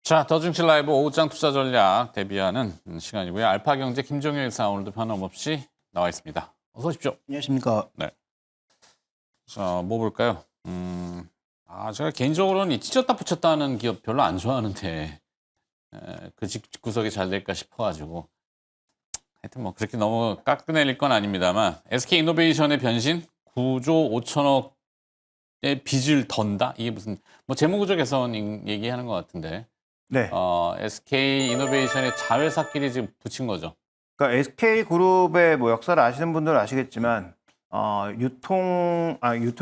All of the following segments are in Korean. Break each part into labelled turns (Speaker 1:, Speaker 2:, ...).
Speaker 1: 자, 더중치 라이브 오후장 투자 전략 대비하는 시간이고요. 알파경제 김종일 사 오늘도 변함없이 나와 있습니다. 어서 오십시오.
Speaker 2: 안녕하십니까.
Speaker 1: 네. 자, 뭐 볼까요? 제가 개인적으로는 이 찢었다 붙였다 하는 기업 별로 안 좋아하는데 그 집구석이 잘 될까 싶어가지고 하여튼 뭐 그렇게 너무 깎아내릴 건 아닙니다만 SK이노베이션의 변신 9조 5천억의 빚을 던다? 이게 무슨 뭐 재무구조 개선 얘기하는 것 같은데
Speaker 2: 네.
Speaker 1: SK이노베이션의 자회사끼리 지금 붙인 거죠.
Speaker 2: 그러니까 SK그룹의 뭐 역사를 아시는 분들은 아시겠지만 유통이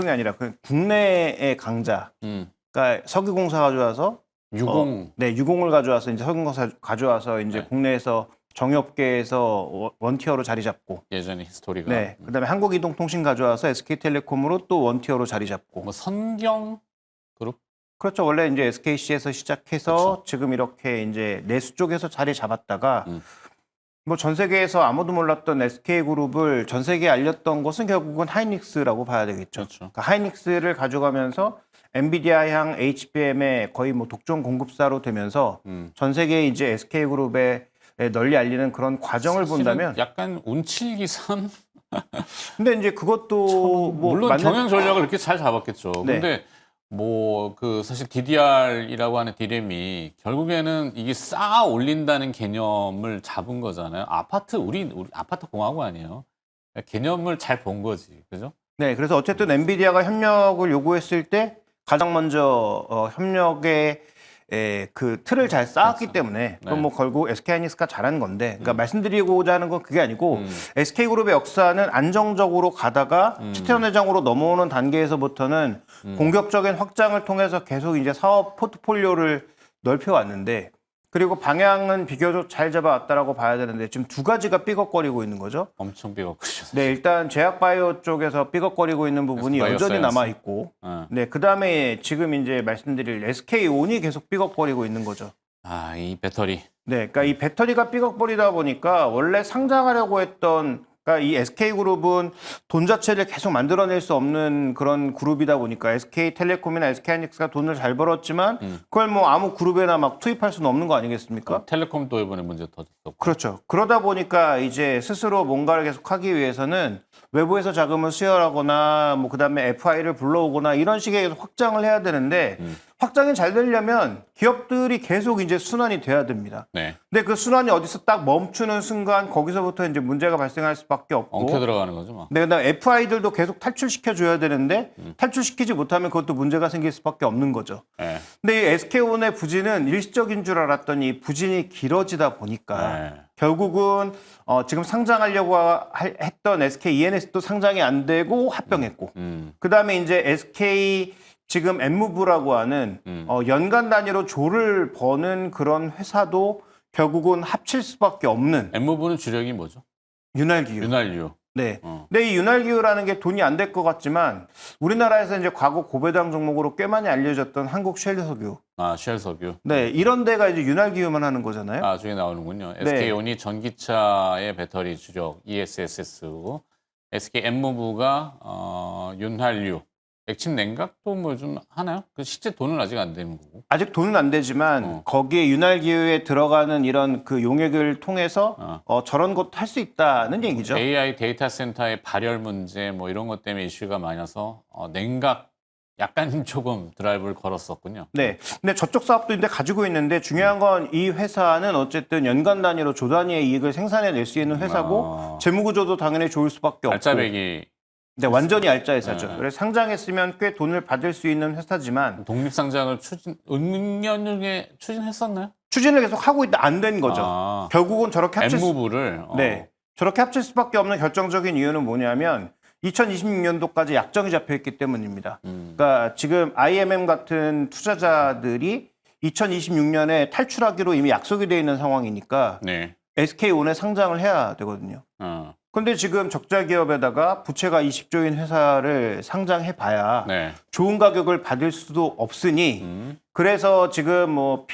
Speaker 2: 아니라 그 국내의 강자. 그러니까 석유공사 가져와서
Speaker 1: 유공.
Speaker 2: 네, 유공을 가져와서 이제 석유공사 가져와서 이제
Speaker 1: 네.
Speaker 2: 국내에서 정유업계에서 원티어로 자리 잡고
Speaker 1: 예전에 히스토리가.
Speaker 2: 네. 그다음에 한국이동통신 가져와서 SK텔레콤으로 또 원티어로 자리 잡고
Speaker 1: 뭐 선경 그룹?
Speaker 2: 그렇죠. 원래 이제 SKC에서 시작해서
Speaker 1: 그렇죠.
Speaker 2: 지금 이렇게 이제 내수 쪽에서 자리 잡았다가 뭐 전 세계에서 아무도 몰랐던 SK그룹을 전 세계에 알렸던 것은 결국은 하이닉스라고 봐야 되겠죠.
Speaker 1: 그렇죠.
Speaker 2: 그러니까 하이닉스를 가져가면서 엔비디아향 HBM의 거의 뭐 독점 공급사로 되면서 전 세계에 이제 SK그룹에 널리 알리는 그런 과정을 본다면
Speaker 1: 약간 운칠기산.
Speaker 2: 근데 이제 그것도 뭐
Speaker 1: 물론 경영 전략을 이렇게 잘 잡았겠죠.
Speaker 2: 네.
Speaker 1: 근데 뭐 그 사실 DDR이라고 하는 디램이 결국에는 이게 쌓아 올린다는 개념을 잡은 거잖아요. 우리 아파트 공하고 아니에요. 개념을 잘 본 거지, 그죠?
Speaker 2: 네, 그래서 어쨌든 엔비디아가 협력을 요구했을 때 가장 먼저 협력의 그 틀을 잘 쌓았기
Speaker 1: 그렇죠.
Speaker 2: 때문에 그건
Speaker 1: 네.
Speaker 2: 뭐 결국 SK하이닉스가 잘한 건데, 그러니까 말씀드리고자 하는 건 그게 아니고 SK그룹의 역사는 안정적으로 가다가 최태원 회장으로 넘어오는 단계에서부터는 공격적인 확장을 통해서 계속 이제 사업 포트폴리오를 넓혀왔는데, 그리고 방향은 비교적 잘 잡아왔다라고 봐야 되는데 지금 두 가지가 삐걱거리고 있는 거죠.
Speaker 1: 엄청 삐걱거리죠.
Speaker 2: 네, 일단 제약바이오 쪽에서 삐걱거리고 있는 부분이
Speaker 1: 바이오
Speaker 2: 여전히
Speaker 1: 사이언스.
Speaker 2: 남아 있고, 네, 그 다음에 지금 이제 말씀드릴 SK온이 계속 삐걱거리고 있는 거죠.
Speaker 1: 이 배터리.
Speaker 2: 네, 그러니까 이 배터리가 삐걱거리다 보니까 원래 상장하려고 했던, 그러니까 이 SK그룹은 돈 자체를 계속 만들어낼 수 없는 그런 그룹이다 보니까 SK텔레콤이나 SK하이닉스가 돈을 잘 벌었지만 그걸 뭐 아무 그룹에나 막 투입할 수는 없는 거 아니겠습니까?
Speaker 1: 텔레콤도 이번에 문제 터졌었고.
Speaker 2: 그렇죠. 그러다 보니까 이제 스스로 뭔가를 계속 하기 위해서는 외부에서 자금을 수혈하거나 뭐 그다음에 FI를 불러오거나 이런 식의 확장을 해야 되는데 확장이 잘 되려면 기업들이 계속 이제 순환이 돼야 됩니다.
Speaker 1: 네.
Speaker 2: 근데 그 순환이 어디서 딱 멈추는 순간 거기서부터 이제 문제가 발생할 수밖에 없고.
Speaker 1: 엉켜 들어가는 거죠, 뭐.
Speaker 2: 네, 그다음에 FI들도 계속 탈출시켜 줘야 되는데 탈출시키지 못하면 그것도 문제가 생길 수밖에 없는 거죠.
Speaker 1: 네.
Speaker 2: 근데 이 SK온의 부진은 일시적인 줄 알았더니 부진이 길어지다 보니까
Speaker 1: 네.
Speaker 2: 결국은 지금 상장하려고 했던 SK ENS도 상장이 안 되고 합병했고, 그 다음에 이제 SK 지금 M무브라고 하는 연간 단위로 조를 버는 그런 회사도 결국은 합칠 수밖에 없는
Speaker 1: M무브는 주력이 뭐죠?
Speaker 2: 윤활기유.
Speaker 1: 윤활유.
Speaker 2: 네. 근데 이 윤활기유라는 게 돈이 안 될 것 같지만 우리나라에서 이제 과거 고배당 종목으로 꽤 많이 알려졌던 한국 쉘석유.
Speaker 1: 쉘석유.
Speaker 2: 네, 이런 데가 이제 윤활기유만 하는 거잖아요.
Speaker 1: 저게 나오는군요. SK온이 전기차의 배터리 주력 ESS고 SK M무브가 윤활유. 액침 냉각도 뭐 좀 하나요? 그 실제 돈은 아직 안 되는 거고.
Speaker 2: 아직 돈은 안 되지만 거기에 윤활기유에 들어가는 이런 그 용액을 통해서 저런 것도 할 수 있다는 얘기죠.
Speaker 1: AI 데이터 센터의 발열 문제 뭐 이런 것 때문에 이슈가 많아서 냉각 약간 조금 드라이브를 걸었었군요.
Speaker 2: 네. 근데 저쪽 사업도 이제 가지고 있는데 중요한 건 이 회사는 어쨌든 연간 단위로 조 단위의 이익을 생산해낼 수 있는 회사고 재무구조도 당연히 좋을 수밖에 없고.
Speaker 1: 알짜배기.
Speaker 2: 네, 완전히 알짜 회사죠.
Speaker 1: 네.
Speaker 2: 그래서 상장했으면 꽤 돈을 받을 수 있는 회사지만
Speaker 1: 독립상장을 은연중에 추진했었나요?
Speaker 2: 추진을 계속 하고 있다 안 된 거죠. 결국은 저렇게 합칠
Speaker 1: M무브를
Speaker 2: 네. 저렇게 합칠 수밖에 없는 결정적인 이유는 뭐냐면 2026년도까지 약정이 잡혀 있기 때문입니다. 그러니까 지금 IMM 같은 투자자들이 2026년에 탈출하기로 이미 약속이 돼 있는 상황이니까
Speaker 1: 네.
Speaker 2: SK온에 상장을 해야 되거든요. 근데 지금 적자 기업에다가 부채가 20조인 회사를 상장해 봐야
Speaker 1: 네.
Speaker 2: 좋은 가격을 받을 수도 없으니 그래서 지금 뭐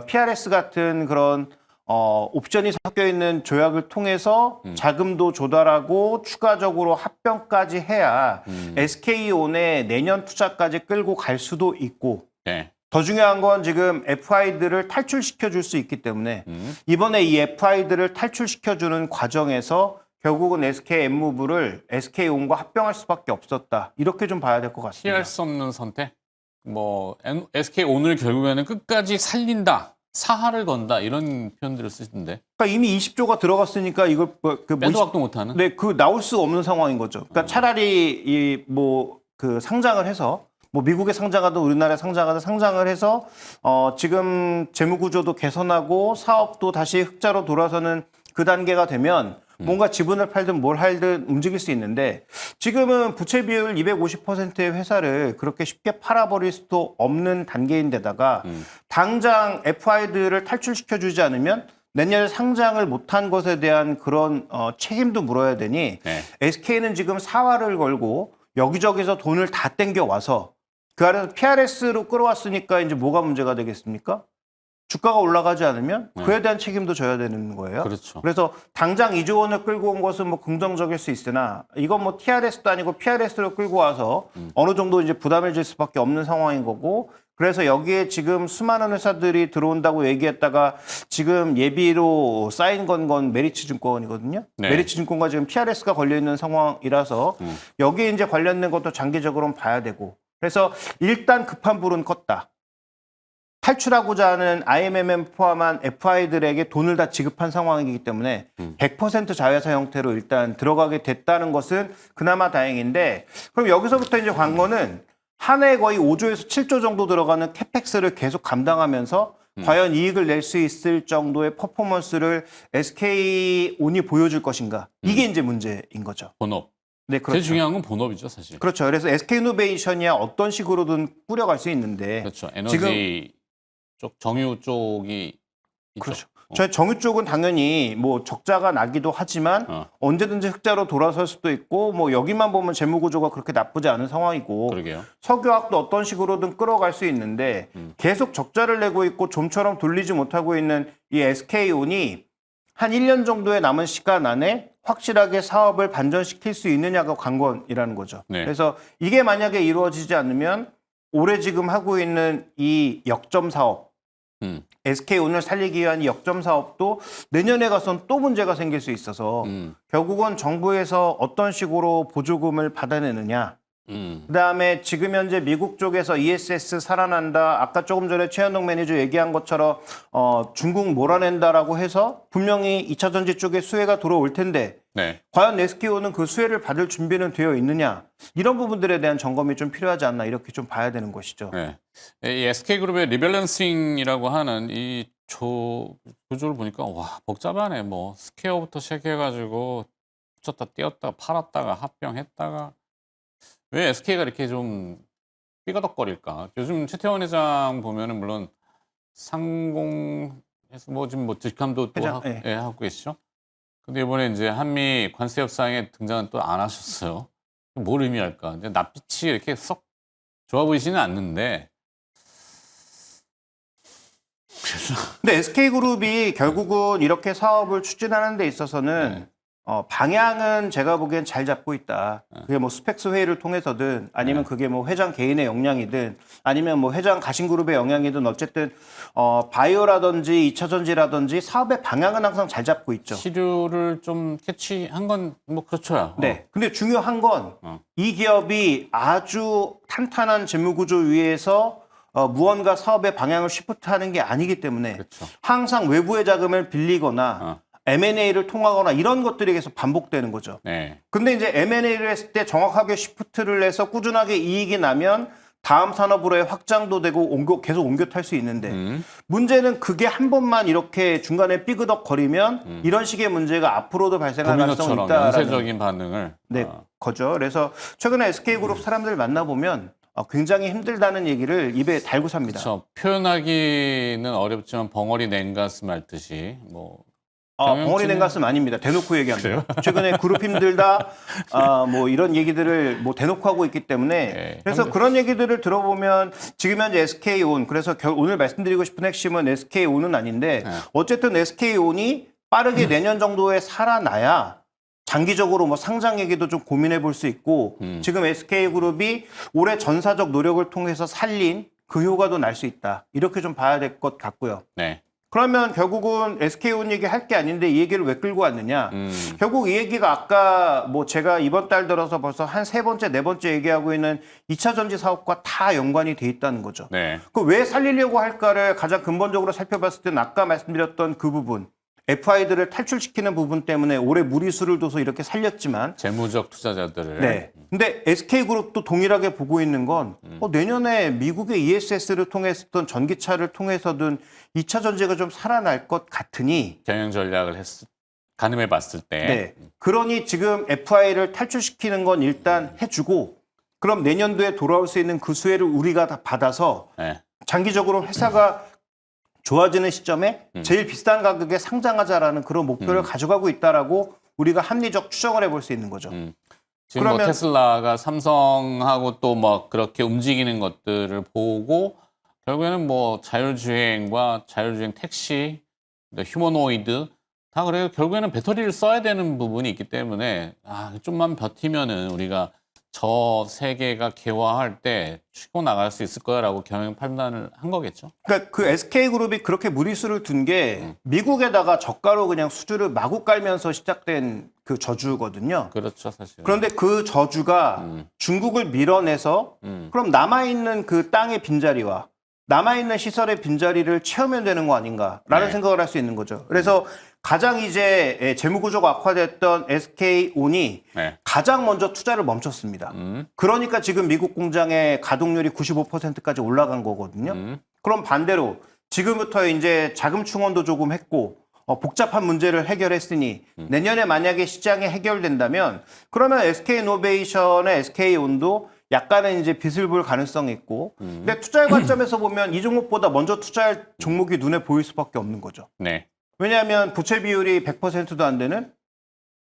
Speaker 2: PRS 같은 그런 옵션이 섞여 있는 조약을 통해서 자금도 조달하고 추가적으로 합병까지 해야 SK온의 내년 투자까지 끌고 갈 수도 있고
Speaker 1: 네.
Speaker 2: 더 중요한 건 지금 FI들을 탈출시켜 줄 수 있기 때문에 이번에 이 FI들을 탈출시켜 주는 과정에서 결국은 SK N무브를 SK온과 합병할 수밖에 없었다. 이렇게 좀 봐야 될 것 같습니다.
Speaker 1: 피할 수 없는 선택. 뭐 SK 오늘 결국에는 끝까지 살린다. 사활을 건다. 이런 표현들을 쓰시던데.
Speaker 2: 그러니까 이미 20조가 들어갔으니까 이걸
Speaker 1: 빼도 박도 못하는.
Speaker 2: 네, 나올 수 없는 상황인 거죠. 그러니까 차라리 그 상장을 해서 뭐 미국에 상장하든 우리나라에 상장하든 상장을 해서 지금 재무 구조도 개선하고 사업도 다시 흑자로 돌아서는 그 단계가 되면 뭔가 지분을 팔든 뭘 할든 움직일 수 있는데 지금은 부채 비율 250%의 회사를 그렇게 쉽게 팔아버릴 수도 없는 단계인데다가 당장 FI들을 탈출시켜 주지 않으면 내년에 상장을 못한 것에 대한 그런 책임도 물어야 되니
Speaker 1: 네.
Speaker 2: SK는 지금 사활을 걸고 여기저기서 돈을 다 땡겨와서 그 안에서 PRS로 끌어왔으니까 이제 뭐가 문제가 되겠습니까? 주가가 올라가지 않으면 그에 대한 책임도 져야 되는 거예요.
Speaker 1: 그렇죠.
Speaker 2: 그래서 당장 2조 원을 끌고 온 것은 뭐 긍정적일 수 있으나 이건 뭐 TRS도 아니고 PRS로 끌고 와서 어느 정도 이제 부담을 질 수밖에 없는 상황인 거고 그래서 여기에 지금 수많은 회사들이 들어온다고 얘기했다가 지금 예비로 사인 건 메리츠증권이거든요.
Speaker 1: 네.
Speaker 2: 메리츠증권과 지금 PRS가 걸려 있는 상황이라서 여기에 이제 관련된 것도 장기적으로는 봐야 되고 그래서 일단 급한 불은 껐다. 탈출하고자 하는 IMM 포함한 FI들에게 돈을 다 지급한 상황이기 때문에 100% 자회사 형태로 일단 들어가게 됐다는 것은 그나마 다행인데 그럼 여기서부터 이제 관건은 한 해에 거의 5조에서 7조 정도 들어가는 캐펙스를 계속 감당하면서 과연 이익을 낼 수 있을 정도의 퍼포먼스를 SK온이 보여줄 것인가 이게 이제 문제인 거죠.
Speaker 1: 본업.
Speaker 2: 네, 그렇죠.
Speaker 1: 제일 중요한 건 본업이죠, 사실.
Speaker 2: 그렇죠. 그래서 SK이노베이션이야 어떤 식으로든 꾸려갈 수 있는데
Speaker 1: 그렇죠. 에너지 쪽, 정유 쪽이 있죠.
Speaker 2: 그렇죠. 저희 정유 쪽은 당연히 뭐 적자가 나기도 하지만 언제든지 흑자로 돌아설 수도 있고 뭐 여기만 보면 재무 구조가 그렇게 나쁘지 않은 상황이고
Speaker 1: 그러게요.
Speaker 2: 석유화학도 어떤 식으로든 끌어갈 수 있는데 계속 적자를 내고 있고 좀처럼 돌리지 못하고 있는 이 SK온이 한 1년 정도의 남은 시간 안에 확실하게 사업을 반전시킬 수 있느냐가 관건이라는 거죠.
Speaker 1: 네.
Speaker 2: 그래서 이게 만약에 이루어지지 않으면 올해 지금 하고 있는 이 역점 사업 SK온을 살리기 위한 이 역점 사업도 내년에 가서는 또 문제가 생길 수 있어서 결국은 정부에서 어떤 식으로 보조금을 받아내느냐 그다음에 지금 현재 미국 쪽에서 ESS 살아난다. 아까 조금 전에 최현동 매니저 얘기한 것처럼 중국 몰아낸다라고 해서 분명히 2차 전지 쪽에 수혜가 들어올 텐데
Speaker 1: 네.
Speaker 2: 과연 SK온은 그 수혜를 받을 준비는 되어 있느냐. 이런 부분들에 대한 점검이 좀 필요하지 않나 이렇게 좀 봐야 되는 것이죠.
Speaker 1: 네. 이 SK그룹의 리밸런싱이라고 하는 이 구조를 보니까 와 복잡하네. 뭐 스퀘어부터 시작해가지고 붙였다 띄었다가 팔았다가 합병했다가 왜 SK가 이렇게 좀 삐거덕거릴까? 요즘 최태원 회장 보면은 물론 상공해서 뭐 지금 뭐 직함도 또
Speaker 2: 회장, 예.
Speaker 1: 하고 계시죠. 근데 이번에 이제 한미 관세 협상에 등장은 또 안 하셨어요. 뭘 의미할까? 근데 낯빛이 이렇게 썩 좋아 보이지는 않는데. 그래서
Speaker 2: 근데 SK그룹이 결국은 이렇게 사업을 추진하는 데 있어서는 방향은 제가 보기엔 잘 잡고 있다. 그게 뭐 스펙스 회의를 통해서든 아니면 그게 뭐 회장 개인의 역량이든 아니면 뭐 회장 가신그룹의 영향이든 어쨌든 바이오라든지 2차 전지라든지 사업의 방향은 항상 잘 잡고 있죠.
Speaker 1: 시류를 좀 캐치한 건 뭐 그렇죠.
Speaker 2: 네. 근데 중요한 건 이 기업이 아주 탄탄한 재무 구조 위에서 무언가 사업의 방향을 쉬프트하는 게 아니기 때문에
Speaker 1: 그렇죠.
Speaker 2: 항상 외부의 자금을 빌리거나 M&A를 통하거나 이런 것들이 계속 반복되는 거죠.
Speaker 1: 네.
Speaker 2: 근데 이제 M&A를 했을 때 정확하게 쉬프트를 해서 꾸준하게 이익이 나면 다음 산업으로의 확장도 되고 계속 옮겨 탈 수 있는데 문제는 그게 한 번만 이렇게 중간에 삐그덕거리면 이런 식의 문제가 앞으로도 발생할 가능성이
Speaker 1: 도미노처럼
Speaker 2: 있다라는
Speaker 1: 연쇄적인 반응을
Speaker 2: 거죠. 그래서 최근에 SK그룹 사람들 만나보면 굉장히 힘들다는 얘기를 입에 달고 삽니다.
Speaker 1: 그렇죠. 표현하기는 어렵지만 벙어리 냉가슴 앓듯이 뭐
Speaker 2: 벙어리 냉가슴 아닙니다. 대놓고 얘기합니다. 최근에 그룹 힘들다, 뭐 이런 얘기들을 뭐 대놓고 하고 있기 때문에
Speaker 1: 네.
Speaker 2: 그래서 그런 얘기들을 들어보면 지금 현재 SK온 그래서 오늘 말씀드리고 싶은 핵심은 SK온은 아닌데 어쨌든 SK온이 빠르게 내년 정도에 살아나야 장기적으로 뭐 상장 얘기도 좀 고민해 볼 수 있고 지금 SK그룹이 올해 전사적 노력을 통해서 살린 그 효과도 날 수 있다. 이렇게 좀 봐야 될 것 같고요.
Speaker 1: 네.
Speaker 2: 그러면 결국은 SK온 얘기 할 게 아닌데 이 얘기를 왜 끌고 왔느냐. 결국 이 얘기가 아까 뭐 제가 이번 달 들어서 벌써 한 3번째, 4번째 얘기하고 있는 2차 전지 사업과 다 연관이 돼 있다는 거죠.
Speaker 1: 네.
Speaker 2: 그 왜 살리려고 할까를 가장 근본적으로 살펴봤을 때는 아까 말씀드렸던 그 부분. FI들을 탈출시키는 부분 때문에 올해 무리수를 둬서 이렇게 살렸지만
Speaker 1: 재무적 투자자들을.
Speaker 2: 네. 근데 SK그룹도 동일하게 보고 있는 건 내년에 미국의 ESS를 통했던 전기차를 통해서든 2차 전지가 좀 살아날 것 같으니
Speaker 1: 경영 전략을 가늠해 봤을 때.
Speaker 2: 네. 그러니 지금 FI를 탈출시키는 건 일단 해주고 그럼 내년도에 돌아올 수 있는 그 수혜를 우리가 다 받아서
Speaker 1: 네.
Speaker 2: 장기적으로 회사가 좋아지는 시점에 제일 비싼 가격에 상장하자라는 그런 목표를 가져가고 있다라고 우리가 합리적 추정을 해볼 수 있는 거죠.
Speaker 1: 지금 뭐
Speaker 2: 그러면-
Speaker 1: 테슬라가 삼성하고 또 막 그렇게 움직이는 것들을 보고 결국에는 뭐 자율주행과 자율주행 택시, 휴머노이드 다 그래요. 결국에는 배터리를 써야 되는 부분이 있기 때문에 좀만 버티면은 우리가 저 세계가 개화할 때 치고 나갈 수 있을 거야라고 경영 판단을 한 거겠죠.
Speaker 2: 그러니까 그 SK그룹이 그렇게 무리수를 둔 게 미국에다가 저가로 그냥 수주를 마구 깔면서 시작된 그 저주거든요.
Speaker 1: 그렇죠, 사실.
Speaker 2: 그런데 그 저주가 중국을 밀어내서 그럼 남아있는 그 땅의 빈자리와 남아있는 시설의 빈자리를 채우면 되는 거 아닌가라는
Speaker 1: 네.
Speaker 2: 생각을 할 수 있는 거죠. 그래서 가장 이제 재무구조가 악화됐던 SK온이
Speaker 1: 네.
Speaker 2: 가장 먼저 투자를 멈췄습니다. 그러니까 지금 미국 공장의 가동률이 95%까지 올라간 거거든요. 그럼 반대로 지금부터 이제 자금 충원도 조금 했고 복잡한 문제를 해결했으니 내년에 만약에 시장이 해결된다면 그러면 SK이노베이션의 SK온도 약간은 이제 빚을 볼 가능성이 있고 근데 투자의 관점에서 보면 이 종목보다 먼저 투자할 종목이 눈에 보일 수밖에 없는 거죠.
Speaker 1: 네.
Speaker 2: 왜냐하면 부채 비율이 100%도 안 되는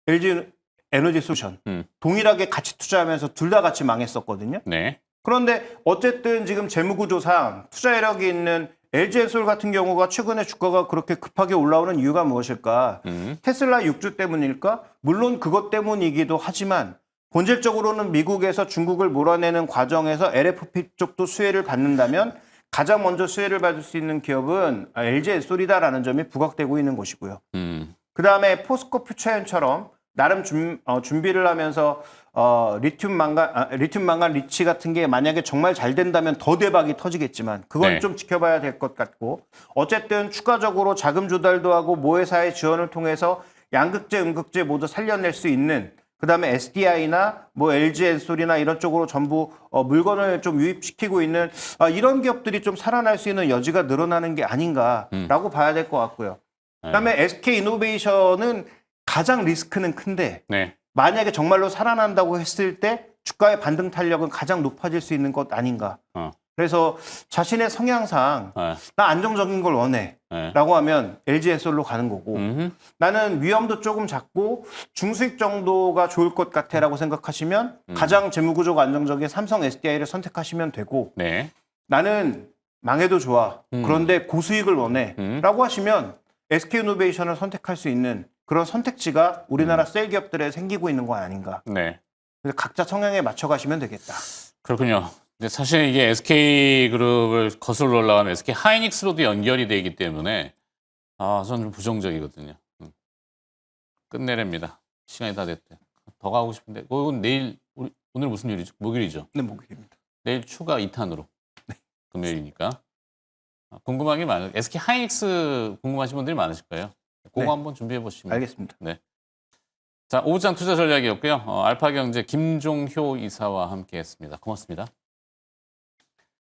Speaker 2: LG 에너지 솔루션 동일하게 같이 투자하면서 둘 다 같이 망했었거든요.
Speaker 1: 네.
Speaker 2: 그런데 어쨌든 지금 재무구조상 투자이력이 있는 LG엔솔 같은 경우가 최근에 주가가 그렇게 급하게 올라오는 이유가 무엇일까? 테슬라 6주 때문일까? 물론 그것 때문이기도 하지만 본질적으로는 미국에서 중국을 몰아내는 과정에서 LFP 쪽도 수혜를 받는다면 가장 먼저 수혜를 받을 수 있는 기업은 LG엔솔이다라는 점이 부각되고 있는 것이고요. 그다음에 포스코 퓨처엔처럼 나름 준비를 하면서 리튬 망간 리치 같은 게 만약에 정말 잘 된다면 더 대박이 터지겠지만 그건
Speaker 1: 네.
Speaker 2: 좀 지켜봐야 될 것 같고 어쨌든 추가적으로 자금 조달도 하고 모회사의 지원을 통해서 양극재, 음극재 모두 살려낼 수 있는 그다음에 SDI나 뭐 LG엔솔이나 이런 쪽으로 전부 물건을 좀 유입시키고 있는 이런 기업들이 좀 살아날 수 있는 여지가 늘어나는 게 아닌가라고 봐야 될 것 같고요. 그다음에 SK이노베이션은 가장 리스크는 큰데
Speaker 1: 네.
Speaker 2: 만약에 정말로 살아난다고 했을 때 주가의 반등 탄력은 가장 높아질 수 있는 것 아닌가. 그래서 자신의 성향상
Speaker 1: 네.
Speaker 2: 나 안정적인 걸 원해
Speaker 1: 네.
Speaker 2: 라고 하면 LG엔솔로 가는 거고 나는 위험도 조금 작고 중수익 정도가 좋을 것 같아 라고 생각하시면 가장 재무구조가 안정적인 삼성 SDI를 선택하시면 되고
Speaker 1: 네.
Speaker 2: 나는 망해도 좋아 그런데 고수익을 원해 라고 하시면 SK이노베이션을 선택할 수 있는 그런 선택지가 우리나라 셀 기업들에 생기고 있는 거 아닌가.
Speaker 1: 네.
Speaker 2: 그래서 각자 성향에 맞춰 가시면 되겠다.
Speaker 1: 그렇군요. 근데 사실 이게 SK그룹을 거슬러 올라가면 SK 하이닉스로도 연결이 되기 때문에 저는 좀 부정적이거든요. 끝내렵니다. 시간이 다 됐대. 더 가고 싶은데 그건 내일 오늘 무슨 요일이죠? 목요일이죠.
Speaker 2: 네, 목요일입니다.
Speaker 1: 내일 추가 2탄으로 금요일이니까 궁금한 게 많아요. SK 하이닉스 궁금하신 분들이 많으실 거예요. 그거
Speaker 2: 네.
Speaker 1: 한번 준비해 보시면.
Speaker 2: 알겠습니다.
Speaker 1: 네. 자, 오부장 투자 전략이었고요. 알파경제 김종효 이사와 함께했습니다. 고맙습니다.